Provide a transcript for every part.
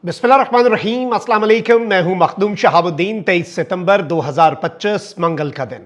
बिस्मिल्लाहिर्रहमानिर्रहीम, अस्सलाम वालेकुम। मैं हूं मखदूम शहाबुद्दीन। 23 सितंबर 2025 मंगल का दिन।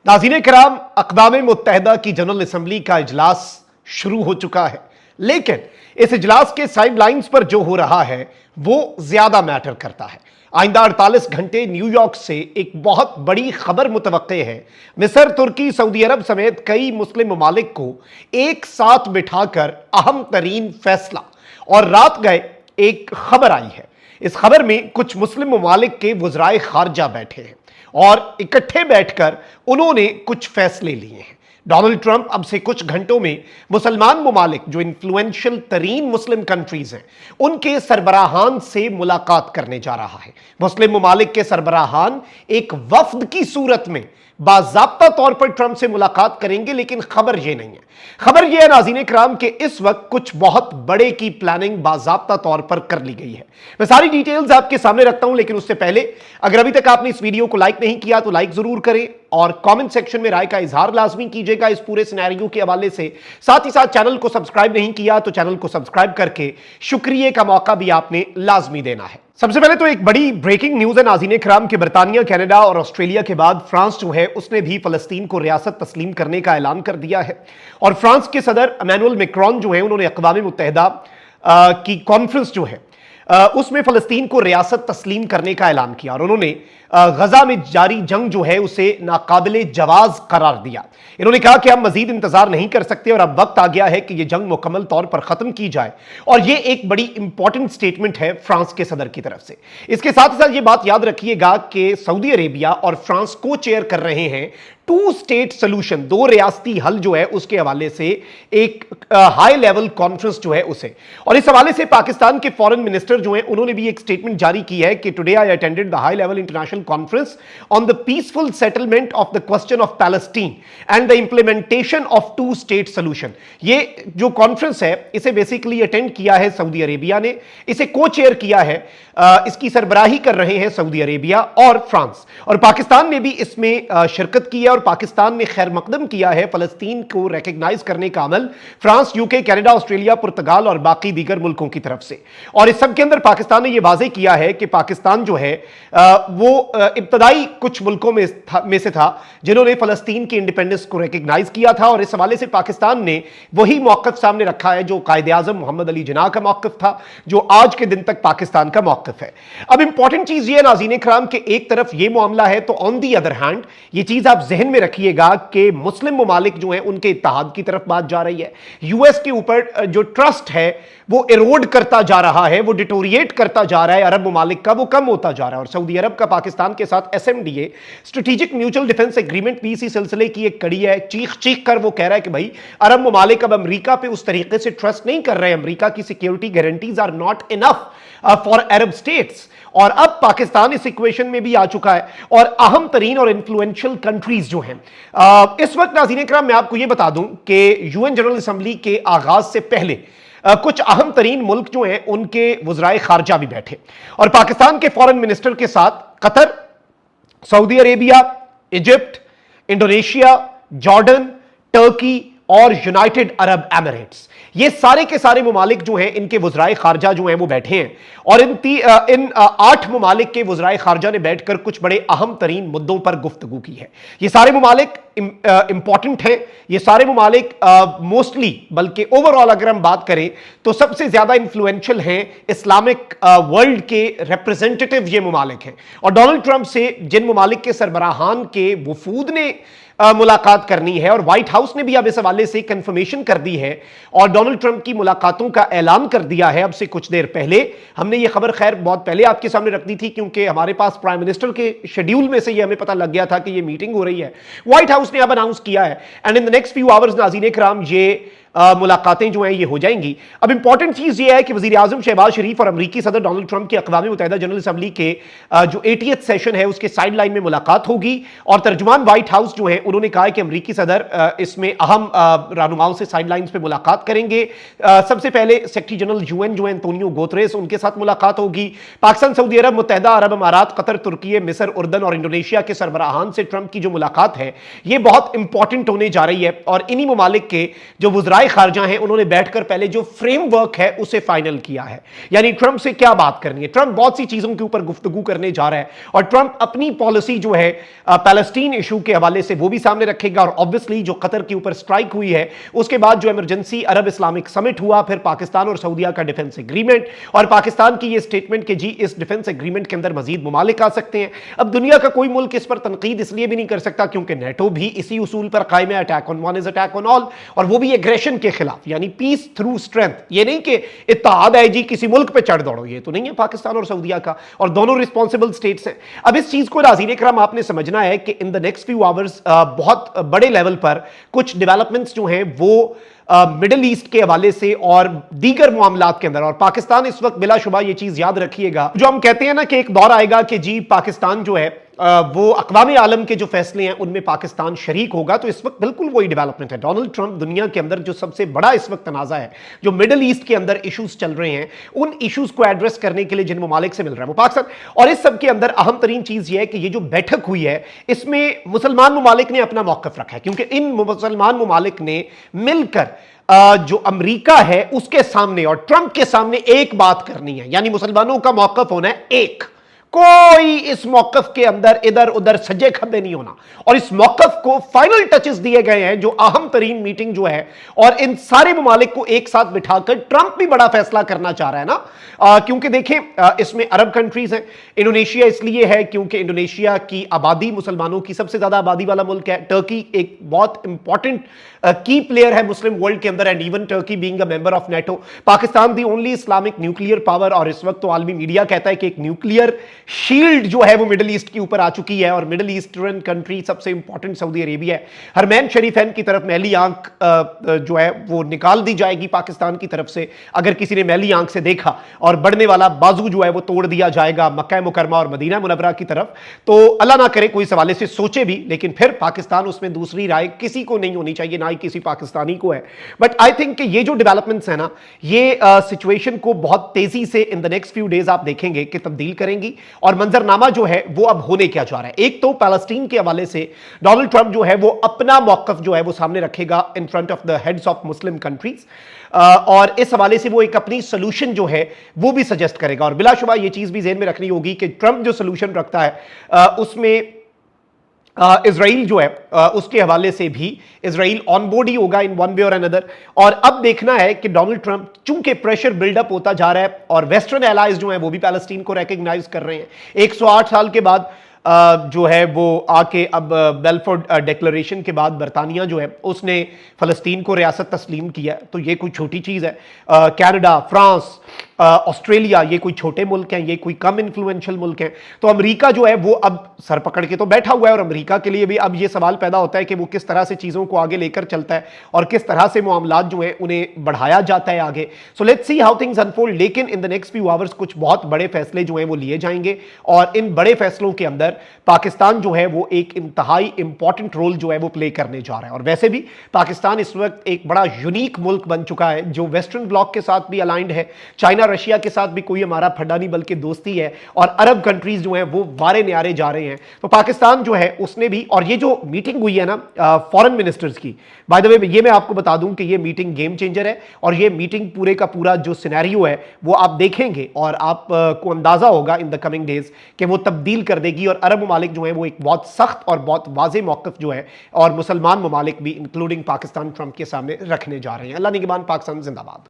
नाज़रीन किराम, अक़वाम मुत्तहिदा की जनरल असम्बली का इजलास शुरू हो चुका है, लेकिन इस इजलास के साइड लाइन्स पर जो हो रहा है वो ज्यादा मैटर करता है। आइंदा 48 घंटे न्यूयॉर्क से एक बहुत बड़ी खबर मुतवक्के है। मिस्र, तुर्की, सऊदी अरब समेत कई मुस्लिम ममालिक को एक साथ बिठाकर अहम तरीन फैसला, और रात गए एक खबर आई है। इस खबर में कुछ मुस्लिम ममालिक के वज़राए खारजा बैठे हैं और इकट्ठे बैठकर उन्होंने कुछ फैसले लिए हैं। डोनाल्ड ट्रंप अब से कुछ घंटों में मुसलमान ममालिक, जो इन्फ्लुएंशियल तरीन मुस्लिम कंट्रीज हैं, उनके सरबराहान से मुलाकात करने जा रहा है। मुस्लिम ममालिक के सरबराहान एक वफ्द की सूरत में बाज़ाब्ता तौर पर ट्रंप से मुलाकात करेंगे, लेकिन खबर यह नहीं है। खबर यह है नाज़रीन इकराम के इस वक्त कुछ बहुत बड़े की प्लानिंग बाज़ाब्ता तौर पर कर ली गई है। मैं सारी डिटेल्स आपके सामने रखता हूं, लेकिन उससे पहले अगर अभी तक आपने इस वीडियो को लाइक नहीं किया तो लाइक जरूर करें और कमेंट सेक्शन में राय का इजहार लाजमी कीजिएगा इस पूरे सिनेरियो के हवाले से। साथ ही साथ चैनल को सब्सक्राइब नहीं किया तो चैनल को सब्सक्राइब करके शुक्रिया का मौका भी आपने लाजमी देना है। सबसे पहले तो एक बड़ी ब्रेकिंग न्यूज है नाज़रीन इकराम के बरतानिया, कनाडा और ऑस्ट्रेलिया के बाद फ्रांस जो है उसने भी फलस्तीन को रियासत तस्लीम करने का ऐलान कर दिया है। और फ्रांस के सदर इमैनुअल मैक्रोन जो है उन्होंने अक़वाम मुत्तहिदा की कॉन्फ्रेंस जो है उसमें फलस्तीन को रियासत तस्लीम करने का ऐलान किया और उन्होंने गजा में जारी जंग जो है उसे नाकाबिले जवाज करार दिया। इन्होंने कहा कि हम मजीद इंतजार नहीं कर सकते और अब वक्त आ गया है कि यह जंग मुकम्मल तौर पर खत्म की जाए। और यह एक बड़ी इंपॉर्टेंट स्टेटमेंट है फ्रांस के सदर की तरफ से। इसके साथ ही साथ यह बात याद रखिएगा कि सऊदी अरेबिया और फ्रांस को चेयर कर रहे हैं टू स्टेट सोल्यूशन, दो रियासती हल जो है उसके हवाले से एक हाई लेवल कॉन्फ्रेंस जो है उसे। और इस हवाले से पाकिस्तान के फॉरेन मिनिस्टर जो है उन्होंने भी एक स्टेटमेंट जारी की है कि today I attended the high level international conference on the peaceful settlement of the question of Palestine and the implementation of two state solution. ये जो कॉन्फ्रेंस है इसे बेसिकली अटेंड किया है सऊदी अरेबिया ने, इसे को चेयर किया है, इसकी सरबराही कर रहे हैं सऊदी अरेबिया और फ्रांस। और पाकिस्तान ने भी इसमें शिरकत की है और पाकिस्तान ने खैर मकदम किया है फलस्तीन को रिकॉग्नाइज करने का अमल फ्रांस, यूके, कनाडा, ऑस्ट्रेलिया, पुर्तगाल और बाकी दीगर मुल्कों की तरफ से। और इस सब के अंदर पाकिस्तान ने यह वाज़ेह किया है कि पाकिस्तान जो है वो इब्तदाई कुछ मुल्कों में से था जिन्होंने फलस्तीन की इंडिपेंडेंस को रिकॉग्नाइज किया था। और इस हवाले से पाकिस्तान ने वही मौक़िफ़ सामने रखा है जो कायदे आज़म मोहम्मद अली जिन्ना का मौक़िफ़ था, जो आज के दिन तक पाकिस्तान का मौक़िफ़ है। अब इंपॉर्टेंट चीज ये नाज़रीन इकराम के एक तरफ ये मामला है तो ऑन दी अदर हैंड ये चीज आप जहन में रखिएगा कि मुस्लिम ममालिक जो है उनके इत्तेहाद की तरफ बात जा रही है। यूएस के ऊपर जो ट्रस्ट है वो इरोड करता जा रहा है, वो डिटोरिएट करता जा रहा है, अरब ममालिक का वो कम होता जा रहा है। और सऊदी अरब का पाकिस्तान के साथ एसएमडीए, स्ट्रेटेजिक म्यूचुअल डिफेंस एग्रीमेंट भी इसी सिलसिले की एक कड़ी है। चीख चीख कर वो कह रहा है कि भाई अरब ममालिक अब अमेरिका पे उस तरीके से ट्रस्ट नहीं कर रहे हैं, अमेरिका की security guarantees are not enough for Arab states. और अब पाकिस्तान इस इक्वेशन में भी आ चुका है और अहम तरीन और इन्फ्लुएंशियल कंट्रीज जो हैं इस वक्त नाज़रीन इकराम मैं आपको यह बता दूं कि यूएन जनरल असेंबली के आगाज से पहले कुछ अहम तरीन मुल्क जो हैं उनके वज़राए खारजा भी बैठे और पाकिस्तान के फॉरेन मिनिस्टर के साथ Qatar, Saudi Arabia, Egypt, Indonesia, Jordan, Turkey और यूनाइटेड अरब एमिरेट्स, ये सारे के सारे ममालिक जो हैं इनके वज़राए खारजा जो हैं वो बैठे हैं। और इन 8 ममालिक के वज़राए खारजा ने बैठकर कुछ बड़े अहम तरीन मुद्दों पर गुफ्तगू की है। ये सारे ममालिक इंपॉर्टेंट हैं, ये सारे ममालिक मोस्टली, बल्कि ओवरऑल अगर हम बात करें तो सबसे ज्यादा इन्फ्लुएंशियल हैं इस्लामिक वर्ल्ड के रिप्रेजेंटेटिव ये ममालिक हैं। और डोनाल्ड ट्रंप से जिन ममालिक के सरबराहान के वफूद ने मुलाकात करनी है और व्हाइट हाउस ने भी अब इस हवाले से कंफर्मेशन कर दी है और डोनाल्ड ट्रंप की मुलाकातों का ऐलान कर दिया है अब से कुछ देर पहले। हमने ये खबर खैर बहुत पहले आपके सामने रख दी थी क्योंकि हमारे पास प्राइम मिनिस्टर के शेड्यूल में से ये हमें पता लग गया था कि ये मीटिंग हो रही है। व्हाइट हाउस ने अब अनाउंस किया है and in the next few hours नाज़रीन इकराम ये मुलाकातें जो हैं ये हो जाएंगी। अब इंपॉर्टेंट चीज ये है कि वज़ीर आज़म शहबाज शरीफ और अमरीकी सदर डोनाल्ड ट्रंप की अक़वाम मुत्तहिदा जनरल असेंबली के जो 80th सेशन है उसके साइड लाइन में मुलाकात होगी। और तर्जुमान व्हाइट हाउस जो है उन्होंने कहा है कि अमरीकी सदर इसमें अहम रहनुमाओं से साइड लाइन पर मुलाकात करेंगे। सबसे पहले सेक्रेटरी जनरल यूएन जो है एंटोनियो गुतेरेस, उनके साथ मुलाकात होगी। पाकिस्तान, सऊदी अरब, मुत्तहिदा अरब अमारात, कतर, तुर्की, मिस्र, उर्दन और इंडोनेशिया के सरबराहान से ट्रंप की जो मुलाकात है ये बहुत इंपॉर्टेंट होने जा रही है। और इन्हीं ममालिक के जो वज़राए वज़राए ख़ारजा हैं, उन्होंने बैठकर पहले जो फ्रेमवर्क है उसे फाइनल किया है। यानी ट्रंप से क्या बात करनी है, ट्रंप बहुत सी चीज़ों के ऊपर गुफ्तगू करने जा रहा है और ट्रंप अपनी पॉलिसी जो है पैलेस्टीन इशू के हवाले से वो भी सामने रखेगा। और ऑब्वियसली जो कतर के ऊपर स्ट्राइक हुई है, उसके बाद जो इमरजेंसी अरब इस्लामिक समिट हुआ, फिर पाकिस्तान और सऊदीया का डिफेंस एग्रीमेंट और पाकिस्तान की ये स्टेटमेंट कि जी इस डिफेंस एग्रीमेंट के अंदर मजीद मुमालिक आ सकते हैं। अब दुनिया का कोई मुल्क इस पर तनकीद इसलिए भी नहीं कर सकता क्योंकि नेटो भी इसी उसूल पर कायम है, attack on one is attack on all, और वो भी एग्रेशन के खिलाफ, यानी पीस थ्रू स्ट्रेंथ। ये नहीं कि इत्तेहाद है जी किसी मुल्क पे चढ़ दौड़ो, ये तो नहीं है पाकिस्तान और सऊदीया का, और दोनों रिस्पॉन्सिबल स्टेट्स हैं। अब इस चीज को नाज़रीन इकराम आपने समझना है कि इन द नेक्स्ट फ्यू आवर्स बहुत बड़े लेवल पर कुछ डेवलपमेंट्स जो हैं वो मिडिल ईस्ट के हवाले से और दीगर मामलात के अंदर, और पाकिस्तान इस वक्त बिलाशुबा ये चीज याद रखिएगा, जो हम कहते हैं ना कि एक दौर आएगा कि जी पाकिस्तान जो है वो अक़वाम आलम के जो फैसले हैं उनमें पाकिस्तान शरीक होगा। तो इस वक्त बिल्कुल वही डेवलपमेंट है। डोनाल्ड ट्रंप दुनिया के अंदर जो सबसे बड़ा इस वक्त तनाज़ा है, जो मिडिल ईस्ट के अंदर इशूज चल रहे हैं, उन इशूज को एड्रेस करने के लिए जिन ममालिक से मिल रहा है वो पाकिस्तान, और इस सब के अंदर अहम तरीन चीज ये है कि ये जो बैठक हुई है इसमें मुसलमान ममालिक ने अपना मौक़िफ़ रखा है, क्योंकि इन मुसलमान ममालिक ने मिलकर जो अमेरिका है उसके सामने और ट्रंप के सामने एक बात करनी है, यानी मुसलमानों का मौक़िफ़ होना है एक, कोई इस मौक़िफ़ के अंदर इधर उधर सज्जे खब्बे नहीं होना। और इस मौक़िफ़ को फाइनल टचेस दिए गए हैं, जो अहम तरीन मीटिंग जो है, और इन सारे ममालिक को एक साथ बिठाकर ट्रंप भी बड़ा फैसला करना चाह रहा है ना, क्योंकि देखें इसमें अरब कंट्रीज हैं। इंडोनेशिया इसलिए है क्योंकि इंडोनेशिया की आबादी मुसलमानों की सबसे ज्यादा आबादी वाला मुल्क है। टर्की एक बहुत इंपॉर्टेंट की प्लेयर है मुस्लिम वर्ल्ड के अंदर, and even Turkey being a member of NATO. Pakistan the only Islamic nuclear power, और इस वक्त तो आलमी मीडिया कहता है कि एक न्यूक्लियर शील्ड जो है वो मिडिल ईस्ट के ऊपर आ चुकी है, और मिडिल ईस्टर्न कंट्री सबसे इंपॉर्टेंट सऊदी अरेबिया है। हरमैन शरीफैन की तरफ मैली आंख जो है वो निकाल दी जाएगी पाकिस्तान की तरफ से, अगर किसी ने मैली आंख से देखा, और बढ़ने वाला बाजू जो है वो तोड़ दिया जाएगा मक्का मुकरमा और मदीना मुनव्वरा की तरफ। तो अल्लाह ना करे कोई इस हवाले से सोचे भी, लेकिन फिर पाकिस्तान उसमें दूसरी राय किसी को नहीं होनी चाहिए, ना ही किसी पाकिस्तानी को है। बट आई थिंक कि ये जो डेवलपमेंट्स है ना, ये सिचुएशन को बहुत तेजी से इन द नेक्स्ट फ्यू डेज आप देखेंगे कि तब्दील करेंगी, और मंजरनामा जो है वो अब होने क्या जा रहा है। एक तो पैलेस्टीन के हवाले से डोनाल्ड ट्रंप जो है वो अपना मौक़िफ़ जो है वो सामने रखेगा in front of the heads of Muslim countries, और इस हवाले से वो एक अपनी सोल्यूशन जो है वो भी सजेस्ट करेगा। और बिलाशुबा ये चीज भी ज़हन में रखनी होगी कि ट्रंप जो सोल्यूशन रखता है उसमें इजराइल जो है उसके हवाले से भी इजराइल ऑन बोर्ड ही होगा इन वन वे और अनदर। और अब देखना है कि डोनाल्ड ट्रंप, चूंकि प्रेशर बिल्डअप होता जा रहा है और वेस्टर्न एलाइज जो है वो भी पैलेस्टीन को रिकॉग्नाइज कर रहे हैं, 108 साल के बाद जो है वो आके, अब बेलफोर्ड डिक्लेरेशन के बाद बरतानिया जो है उसने फ़लस्तीन को रियासत तस्लीम किया, तो ये कोई छोटी चीज़ है। कनाडा, फ्रांस, ऑस्ट्रेलिया, ये कोई छोटे मुल्क हैं, ये कोई कम इन्फ्लुएंशियल मुल्क हैं। तो अमेरिका जो है वो अब सर पकड़ के तो बैठा हुआ है, और अमेरिका के लिए भी अब ये सवाल पैदा होता है कि वो किस तरह से चीज़ों को आगे लेकर चलता है और किस तरह से मामलात जो है उन्हें बढ़ाया जाता है आगे। So let's see how things unfold. लेकिन in the next few hours कुछ बहुत बड़े फैसले जो हैं वो लिए जाएंगे, और इन बड़े फैसलों के अंदर पाकिस्तान जो है वो एक इंतहाई इंपॉर्टेंट रोल जो है वो प्ले करने जा रहा है। और वैसे भी पाकिस्तान इस वक्त एक बड़ा यूनिक मुल्क बन चुका है, जो वेस्टर्न ब्लॉक के साथ भी अलाइंड है, चाइना रशिया के साथ भी कोई हमारा फड्डा नहीं बल्कि दोस्ती है, और अरब कंट्रीज जो हैं वो वारे न्यारे जा रहे हैं। तो पाकिस्तान जो है उसने भी, और ये जो मीटिंग हुई है ना फॉरेन मिनिस्टर्स की, बाय द वे ये मैं आपको बता दूं कि ये मीटिंग गेम चेंजर है, और ये मीटिंग पूरे का पूरा जो सिनेरियो है वो आप देखेंगे और आप को अंदाजा होगा इन द कमिंग डेज कि वो तब्दील कर देगी, और अरब ममालिक जो है वो एक बहुत सख्त और बहुत वाज़ेह मौक़िफ़ जो है, और मुसलमान ममालिक भी इंक्लूडिंग पाकिस्तान ट्रंप के सामने रखने जा रहे हैं। अल्लाह निगहबान, पाकिस्तान जिंदाबाद।